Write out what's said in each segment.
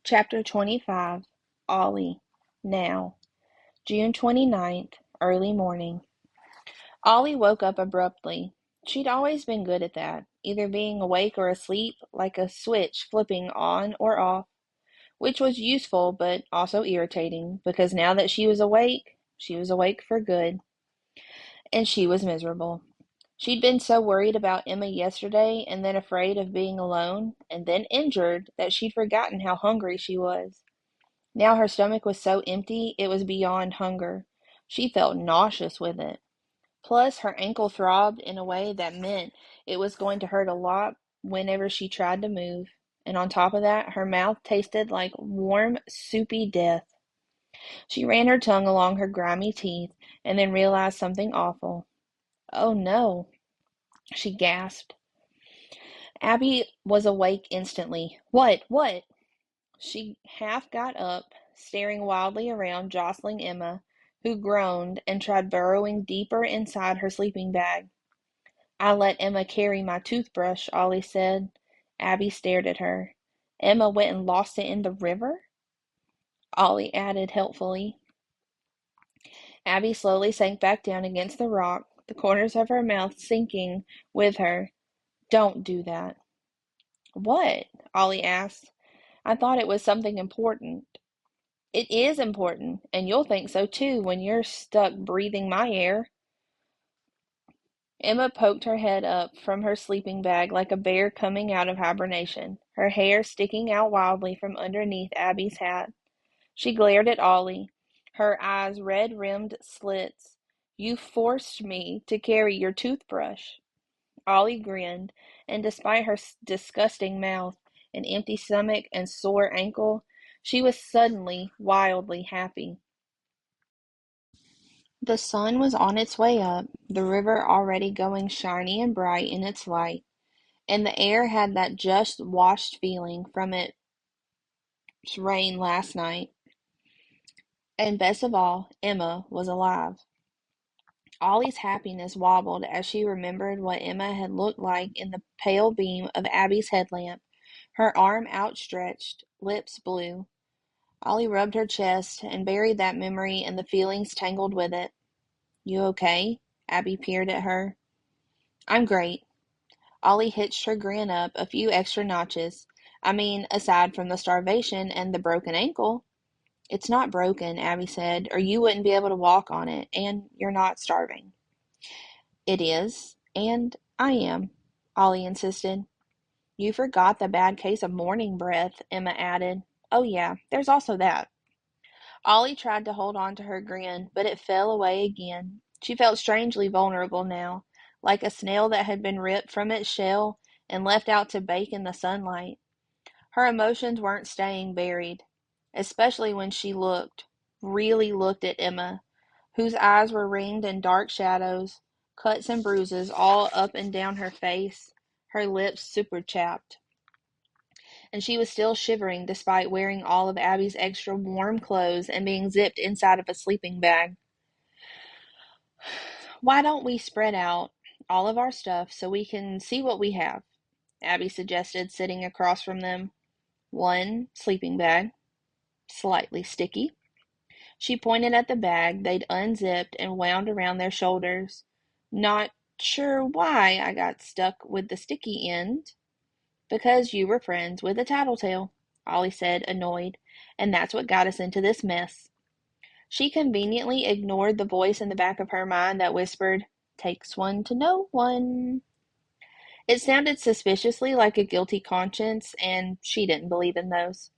Chapter 25 Ollie Now June 29th, early morning. Ollie woke up abruptly. She'd always been good at that, either being awake or asleep, like a switch flipping on or off, which was useful but also irritating, because now that she was awake for good, and she was miserable. She'd been so worried about Emma yesterday, and then afraid of being alone, and then injured, that she'd forgotten how hungry she was. Now her stomach was so empty it was beyond hunger. She felt nauseous with it. Plus, her ankle throbbed in a way that meant it was going to hurt a lot whenever she tried to move. And on top of that, her mouth tasted like warm, soupy death. She ran her tongue along her grimy teeth and then realized something awful. Oh no, she gasped. Abby was awake instantly. What? What? She half got up, staring wildly around, jostling Emma, who groaned and tried burrowing deeper inside her sleeping bag. "I let Emma carry my toothbrush," Ollie said. Abby stared at her. "Emma went and lost it in the river?" Ollie added helpfully. Abby slowly sank back down against the rock, the corners of her mouth sinking with her. "Don't do that." "What?" Ollie asked. "I thought it was something important." "It is important, and you'll think so too when you're stuck breathing my air." Emma poked her head up from her sleeping bag like a bear coming out of hibernation, her hair sticking out wildly from underneath Abby's hat. She glared at Ollie, her eyes red-rimmed slits. "You forced me to carry your toothbrush." Ollie grinned, and despite her disgusting mouth, an empty stomach, and sore ankle, she was suddenly wildly happy. The sun was on its way up, the river already going shiny and bright in its light, and the air had that just washed feeling from its rain last night. And best of all, Emma was alive. Ollie's happiness wobbled as she remembered what Emma had looked like in the pale beam of Abby's headlamp, her arm outstretched, lips blue. Ollie rubbed her chest and buried that memory and the feelings tangled with it. "You okay?" Abby peered at her. "I'm great." Ollie hitched her grin up a few extra notches. "I mean, aside from the starvation and the broken ankle." "It's not broken," Abby said, "or you wouldn't be able to walk on it, and you're not starving." "It is, and I am," Ollie insisted. "You forgot the bad case of morning breath," Emma added. "Oh yeah, there's also that." Ollie tried to hold on to her grin, but it fell away again. She felt strangely vulnerable now, like a snail that had been ripped from its shell and left out to bake in the sunlight. Her emotions weren't staying buried, especially when she looked, really looked at Emma, whose eyes were ringed in dark shadows, cuts and bruises all up and down her face, her lips super chapped. And she was still shivering despite wearing all of Abby's extra warm clothes and being zipped inside of a sleeping bag. "Why don't we spread out all of our stuff so we can see what we have?" Abby suggested, sitting across from them. One sleeping bag, slightly sticky. She pointed at the bag they'd unzipped and wound around their shoulders. "Not sure why I got stuck with the sticky end." "Because you were friends with a tattletale," Ollie said, annoyed, "and that's what got us into this mess." She conveniently ignored the voice in the back of her mind that whispered, "Takes one to know one." It sounded suspiciously like a guilty conscience, and she didn't believe in those.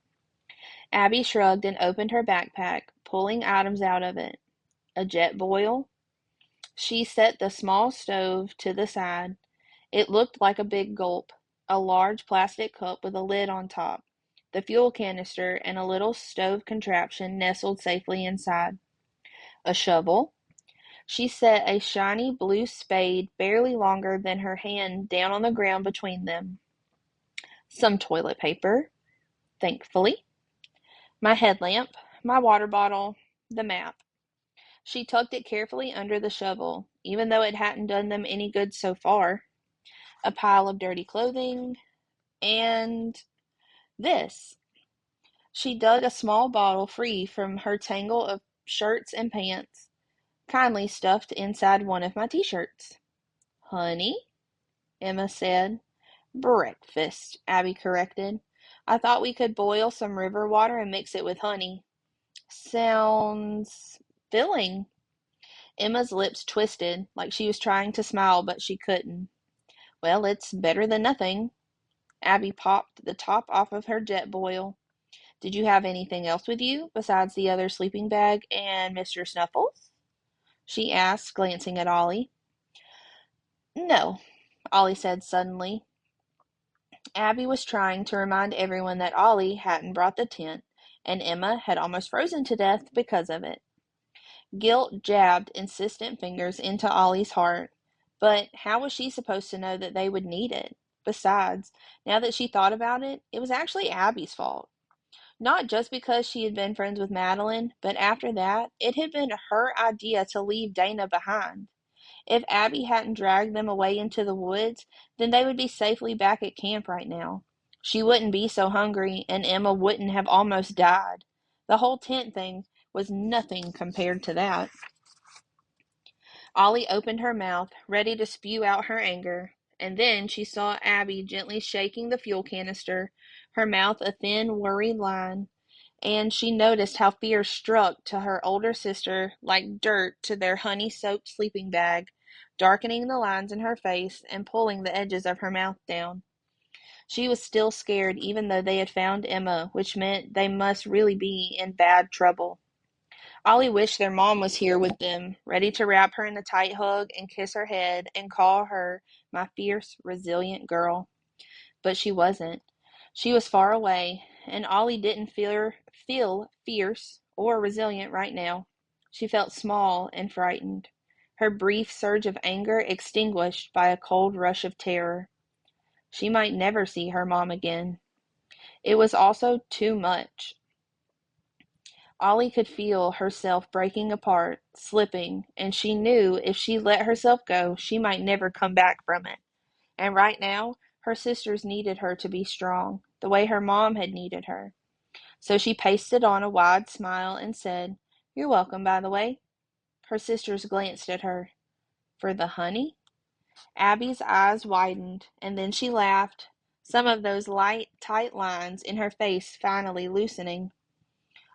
Abby shrugged and opened her backpack, pulling items out of it. A jet boil. She set the small stove to the side. It looked like a big gulp. A large plastic cup with a lid on top. The fuel canister and a little stove contraption nestled safely inside. A shovel. She set a shiny blue spade barely longer than her hand down on the ground between them. Some toilet paper, thankfully. My headlamp, my water bottle, the map. She tucked it carefully under the shovel, even though it hadn't done them any good so far. A pile of dirty clothing, and this. She dug a small bottle free from her tangle of shirts and pants, kindly stuffed inside one of my t-shirts. Honey, Emma said. Breakfast, Abby corrected. I thought we could boil some river water and mix it with honey. Sounds filling. Emma's lips twisted, like she was trying to smile, but she couldn't. Well, it's better than nothing. Abby popped the top off of her jet boil. Did you have anything else with you besides the other sleeping bag and Mr. Snuffles? She asked, glancing at Ollie. No, Ollie said suddenly. Abby was trying to remind everyone that Ollie hadn't brought the tent, and Emma had almost frozen to death because of it. Guilt jabbed insistent fingers into Ollie's heart, but how was she supposed to know that they would need it? Besides, now that she thought about it, it was actually Abby's fault. Not just because she had been friends with Madeline, but after that, it had been her idea to leave Dana behind. If Abby hadn't dragged them away into the woods, then they would be safely back at camp right now. She wouldn't be so hungry, and Emma wouldn't have almost died. The whole tent thing was nothing compared to that. Ollie opened her mouth, ready to spew out her anger, and then she saw Abby gently shaking the fuel canister, her mouth a thin, worried line, and she noticed how fear struck to her older sister like dirt to their honey-soaked sleeping bag, darkening the lines in her face and pulling the edges of her mouth down. She was still scared even though they had found Emma, which meant they must really be in bad trouble. Ollie wished their mom was here with them, ready to wrap her in a tight hug and kiss her head and call her my fierce, resilient girl. But she wasn't. She was far away, and Ollie didn't feel fierce or resilient right now. She felt small and frightened, her brief surge of anger extinguished by a cold rush of terror. She might never see her mom again. It was also too much. Ollie could feel herself breaking apart, slipping, and she knew if she let herself go, she might never come back from it. And right now, her sisters needed her to be strong, the way her mom had needed her. So she pasted on a wide smile and said, You're welcome, by the way. Her sisters glanced at her. For the honey? Abby's eyes widened, and then she laughed, some of those light, tight lines in her face finally loosening.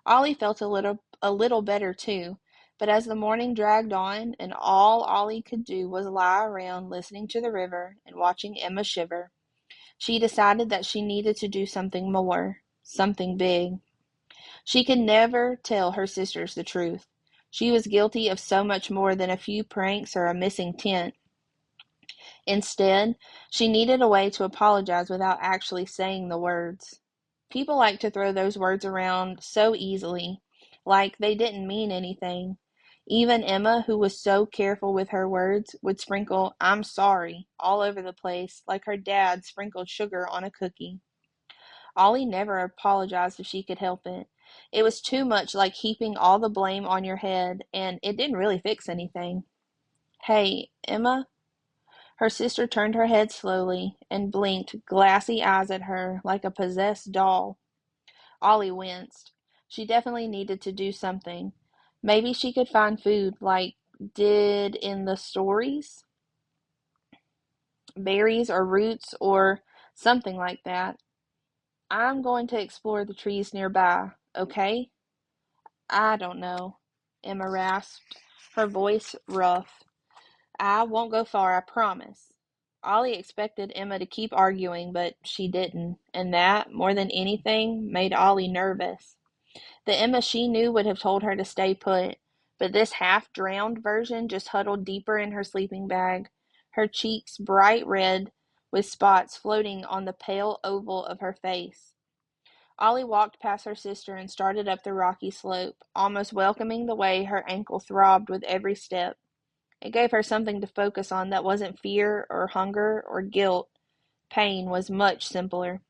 Ollie felt a little better too, but as the morning dragged on and all Ollie could do was lie around listening to the river and watching Emma shiver, she decided that she needed to do something more, something big. She could never tell her sisters the truth. She was guilty of so much more than a few pranks or a missing tent. Instead, she needed a way to apologize without actually saying the words. People like to throw those words around so easily, like they didn't mean anything. Even Emma, who was so careful with her words, would sprinkle "I'm sorry" all over the place, like her dad sprinkled sugar on a cookie. Ollie never apologized if she could help it. It was too much like heaping all the blame on your head, and it didn't really fix anything. Hey, Emma? Her sister turned her head slowly and blinked glassy eyes at her like a possessed doll. Ollie winced. She definitely needed to do something. Maybe she could find food like did in the stories, berries or roots or something like that. I'm going to explore the trees nearby, okay? I don't know, Emma rasped, her voice rough. I won't go far, I promise. Ollie expected Emma to keep arguing, but she didn't, and that, more than anything, made Ollie nervous. The Emma she knew would have told her to stay put, but this half-drowned version just huddled deeper in her sleeping bag, her cheeks bright red, with spots floating on the pale oval of her face. Ollie walked past her sister and started up the rocky slope, almost welcoming the way her ankle throbbed with every step. It gave her something to focus on that wasn't fear or hunger or guilt. Pain was much simpler.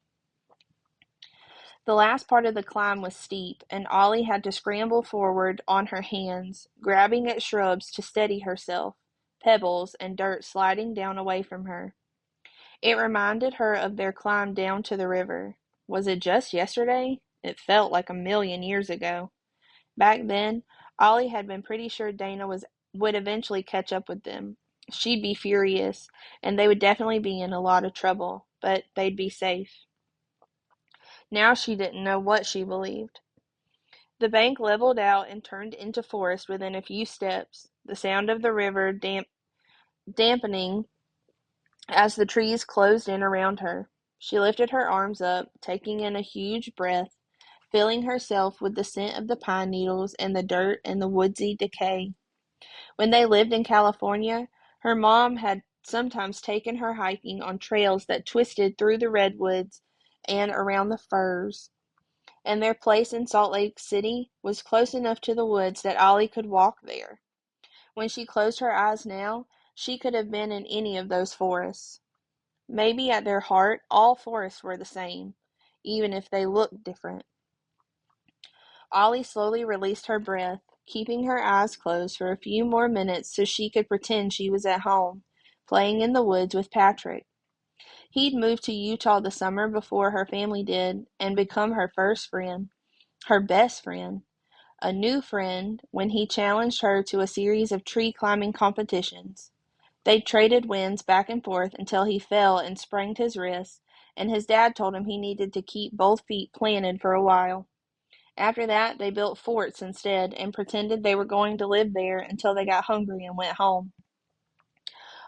The last part of the climb was steep, and Ollie had to scramble forward on her hands, grabbing at shrubs to steady herself, pebbles and dirt sliding down away from her. It reminded her of their climb down to the river. Was it just yesterday? It felt like a million years ago. Back then, Ollie had been pretty sure would eventually catch up with them. She'd be furious, and they would definitely be in a lot of trouble, but they'd be safe. Now she didn't know what she believed. The bank leveled out and turned into forest within a few steps, the sound of the river dampening as the trees closed in around her. She lifted her arms up, taking in a huge breath, filling herself with the scent of the pine needles and the dirt and the woodsy decay. When they lived in California, her mom had sometimes taken her hiking on trails that twisted through the redwoods and around the firs, and their place in Salt Lake City was close enough to the woods that Ollie could walk there. When she closed her eyes now, she could have been in any of those forests. Maybe at their heart, all forests were the same, even if they looked different. Ollie slowly released her breath, keeping her eyes closed for a few more minutes so she could pretend she was at home, playing in the woods with Patrick. He'd moved to Utah the summer before her family did and become her first friend, her best friend, a new friend when he challenged her to a series of tree climbing competitions. They traded wins back and forth until he fell and sprained his wrist, and his dad told him he needed to keep both feet planted for a while. After that, they built forts instead and pretended they were going to live there until they got hungry and went home.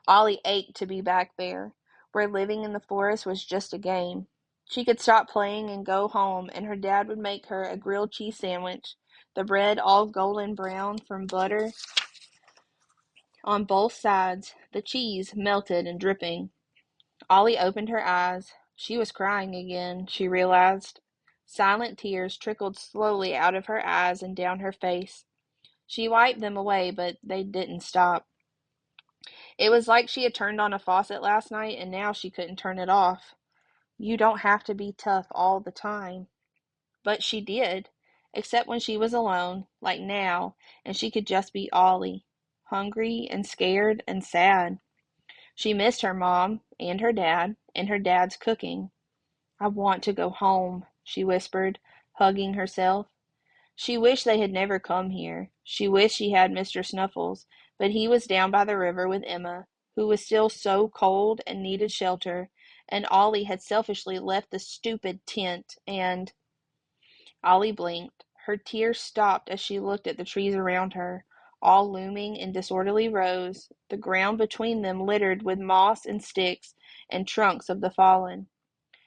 Ollie ached to be back there, where living in the forest was just a game. She could stop playing and go home, and her dad would make her a grilled cheese sandwich, the bread all golden brown from butter on both sides, the cheese melted and dripping. Ollie opened her eyes. She was crying again, she realized. Silent tears trickled slowly out of her eyes and down her face. She wiped them away, but they didn't stop. It was like she had turned on a faucet last night and now she couldn't turn it off. You don't have to be tough all the time. But she did, except when she was alone, like now, and she could just be Ollie, hungry and scared and sad. She missed her mom and her dad's cooking. I want to go home, she whispered, hugging herself. She wished they had never come here. She wished she had Mr. Snuffles, but he was down by the river with Emma, who was still so cold and needed shelter, and Ollie had selfishly left the stupid tent, and Ollie blinked. Her tears stopped as she looked at the trees around her, all looming in disorderly rows, the ground between them littered with moss and sticks and trunks of the fallen.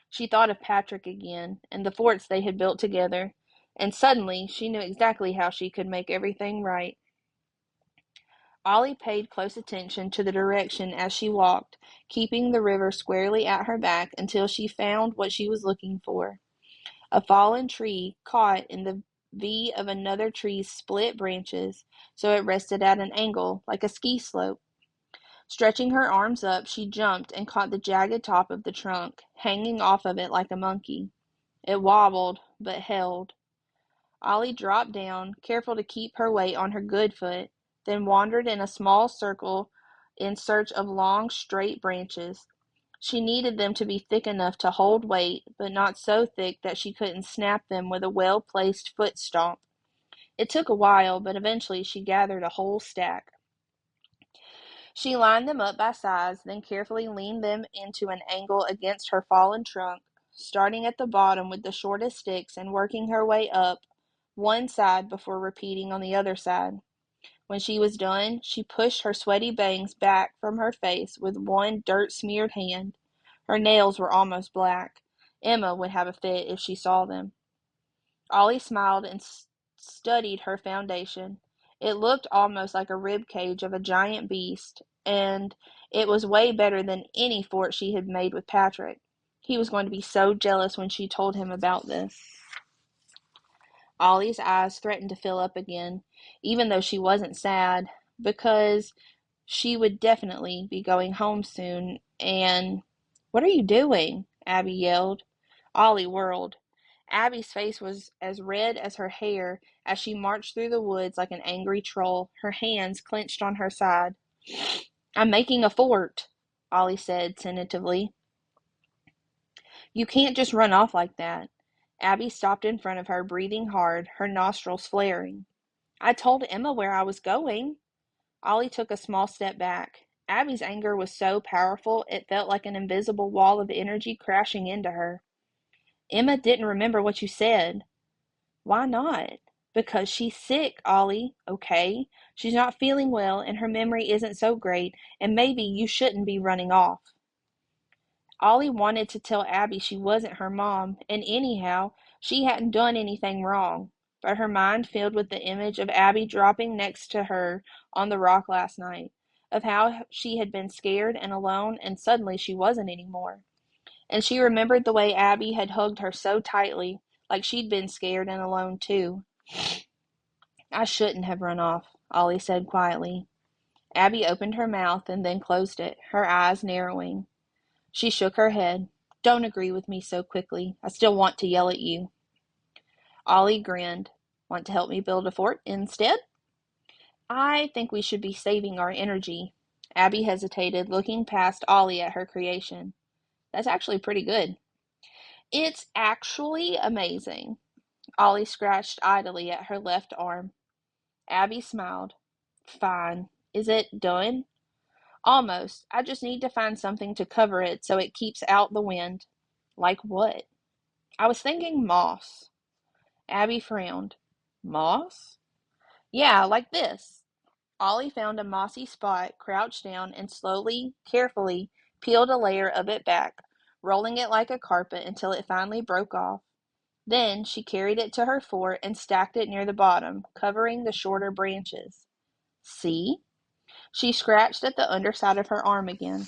She thought of Patrick again, and the forts they had built together, and suddenly she knew exactly how she could make everything right. Ollie paid close attention to the direction as she walked, keeping the river squarely at her back until she found what she was looking for. A fallen tree caught in the V of another tree's split branches, so it rested at an angle, like a ski slope. Stretching her arms up, she jumped and caught the jagged top of the trunk, hanging off of it like a monkey. It wobbled, but held. Ollie dropped down, careful to keep her weight on her good foot, then wandered in a small circle in search of long, straight branches. She needed them to be thick enough to hold weight, but not so thick that she couldn't snap them with a well-placed foot stomp. It took a while, but eventually she gathered a whole stack. She lined them up by size, then carefully leaned them into an angle against her fallen trunk, starting at the bottom with the shortest sticks and working her way up one side before repeating on the other side. When she was done, she pushed her sweaty bangs back from her face with one dirt-smeared hand. Her nails were almost black. Emma would have a fit if she saw them. Ollie smiled and studied her foundation. It looked almost like a rib cage of a giant beast, and it was way better than any fort she had made with Patrick. He was going to be so jealous when she told him about this. Ollie's eyes threatened to fill up again, even though she wasn't sad, because she would definitely be going home soon, and "What are you doing?" Abby yelled. Ollie whirled. Abby's face was as red as her hair as she marched through the woods like an angry troll, her hands clenched on her side. "I'm making a fort," Ollie said tentatively. "You can't just run off like that." Abby stopped in front of her, breathing hard, her nostrils flaring. I told Emma where I was going. Ollie took a small step back. Abby's anger was so powerful it felt like an invisible wall of energy crashing into her. Emma didn't remember what you said. Why not? Because she's sick, Ollie, okay? She's not feeling well and her memory isn't so great, and maybe you shouldn't be running off. Ollie wanted to tell Abby she wasn't her mom, and anyhow, she hadn't done anything wrong. But her mind filled with the image of Abby dropping next to her on the rock last night, of how she had been scared and alone, and suddenly she wasn't anymore. And she remembered the way Abby had hugged her so tightly, like she'd been scared and alone too. I shouldn't have run off, Ollie said quietly. Abby opened her mouth and then closed it, her eyes narrowing. She shook her head. Don't agree with me so quickly. I still want to yell at you. Ollie grinned. Want to help me build a fort instead? I think we should be saving our energy. Abby hesitated, looking past Ollie at her creation. That's actually pretty good. It's actually amazing. Ollie scratched idly at her left arm. Abby smiled. Fine. Is it done? Almost. I just need to find something to cover it so it keeps out the wind. Like what? I was thinking moss. Abby frowned. Moss? Yeah, like this. Ollie found a mossy spot, crouched down, and slowly, carefully, peeled a layer of it back, rolling it like a carpet until it finally broke off. Then she carried it to her fort and stacked it near the bottom, covering the shorter branches. See? She scratched at the underside of her arm again.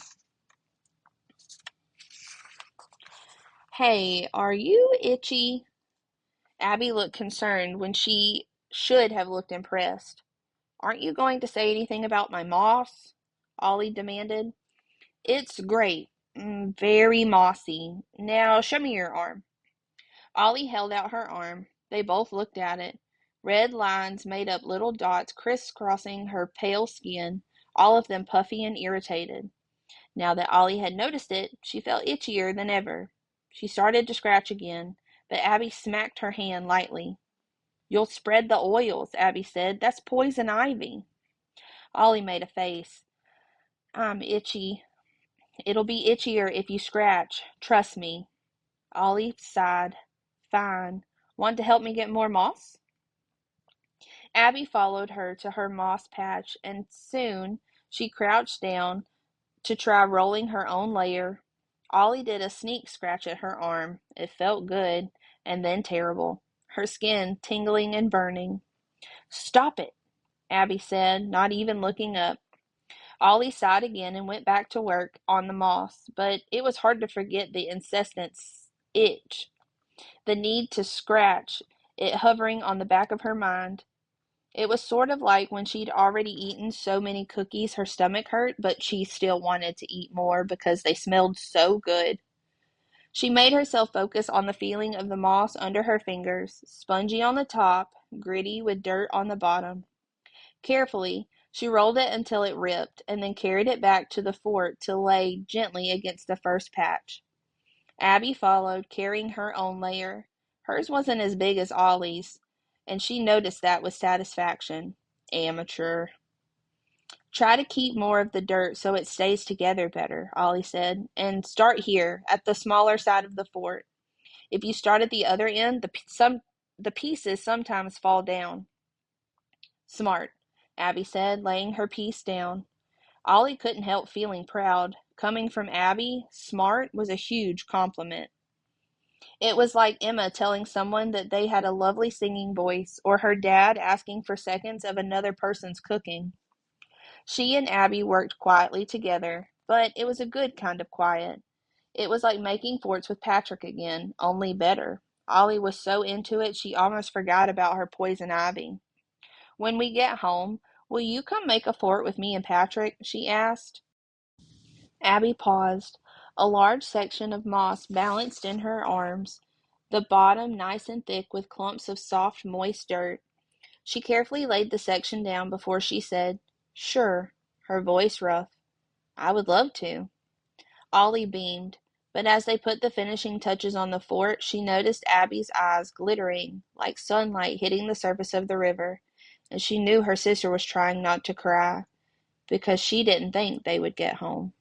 Hey, are you itchy? Abby looked concerned when she should have looked impressed. Aren't you going to say anything about my moss? Ollie demanded. It's great. Very mossy. Now show me your arm. Ollie held out her arm. They both looked at it. Red lines made up little dots crisscrossing her pale skin, all of them puffy and irritated. Now that Ollie had noticed it, she felt itchier than ever. She started to scratch again, but Abby smacked her hand lightly. You'll spread the oils, Abby said. That's poison ivy. Ollie made a face. I'm itchy. It'll be itchier if you scratch. Trust me. Ollie sighed. Fine. Want to help me get more moss? Abby followed her to her moss patch, and soon she crouched down to try rolling her own layer. Ollie did a sneak scratch at her arm. It felt good, and then terrible. Her skin tingling and burning. Stop it, Abby said, not even looking up. Ollie sighed again and went back to work on the moss, but it was hard to forget the incessant itch, the need to scratch, it hovering on the back of her mind. It was sort of like when she'd already eaten so many cookies her stomach hurt, but she still wanted to eat more because they smelled so good. She made herself focus on the feeling of the moss under her fingers, spongy on the top, gritty with dirt on the bottom. Carefully, she rolled it until it ripped, and then carried it back to the fort to lay gently against the first patch. Abby followed, carrying her own layer. Hers wasn't as big as Ollie's, and she noticed that with satisfaction. Amateur. Try to keep more of the dirt so it stays together better, Ollie said, and start here, at the smaller side of the fort. If you start at the other end, the pieces sometimes fall down. Smart, Abby said, laying her piece down. Ollie couldn't help feeling proud. Coming from Abby, smart was a huge compliment. It was like Emma telling someone that they had a lovely singing voice, or her dad asking for seconds of another person's cooking. She and Abby worked quietly together, but it was a good kind of quiet. It was like making forts with Patrick again, only better. Ollie was so into it she almost forgot about her poison ivy. When we get home, will you come make a fort with me and Patrick? She asked. Abby paused. A large section of moss balanced in her arms, the bottom nice and thick with clumps of soft, moist dirt. She carefully laid the section down before she said, Sure, her voice rough. I would love to. Ollie beamed, But as they put the finishing touches on the fort, she noticed Abby's eyes glittering like sunlight hitting the surface of the river, and she knew her sister was trying not to cry, because she didn't think they would get home.